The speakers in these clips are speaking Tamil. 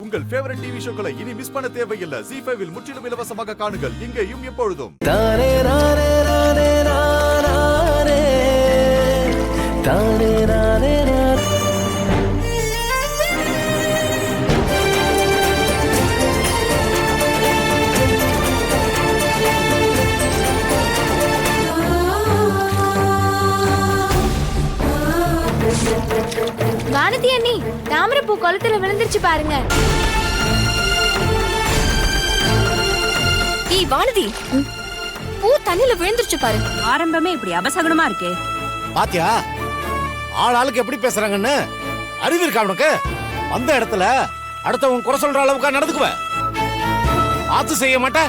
உங்கள் ஃபேவரட் டிவி ஷோக்களை இனி மிஸ் பண்ண தேவையில்லை. ZEE5 இல் முற்றிலும் இலவசமாக காணுங்கள். இங்கேயும் எப்பொழுதும். வானதி அண்ணி, தாமரைப்பூ குளத்துல விழுந்துருச்சு பாருங்க. ஏய் வானதி, பூ தண்ணில விழுந்துருச்சு பாரு. ஆரம்பமே இப்படி அபசகுனமா இருக்கே. பாத்தியா ஆளுக்கு எப்படி பேசுறாங்கன்னு? அறிவு இருக்கா உனக்கு? அந்த இடத்துல அடுத்தவங்க குறை சொல்ற அளவுக்கு நடந்துக்குவ? ஆத்து செய்ய மாட்ட?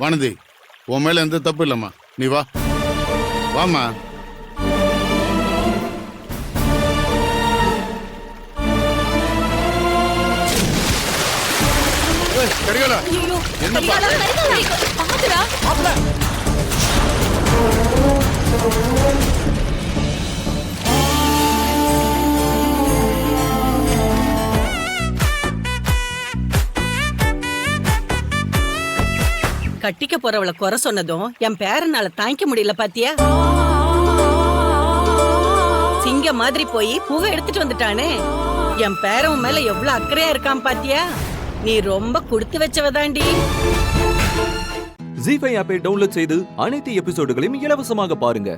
வானதி, உன் மேல எந்த தப்பு இல்லம்மா. நீ வா வாமா. என்னப்பா கட்டிக்க போறவள குறை சொன்னதும் என் பேரனால தாங்கிக்க முடியல பாத்தியா? சிங்க மாதிரி போய் பூவை எடுத்துட்டு வந்துட்டானே. என் பேரன் மேல எவ்வளவு அக்கறையா இருக்கான் பாத்தியா? நீ ரொம்ப கொடுத்து வச்சவதாண்டி. ZEE5 ஆப்பை டவுன்லோட் செய்து அனைத்து எபிசோடுகளையும் இலவசமாக பாருங்க.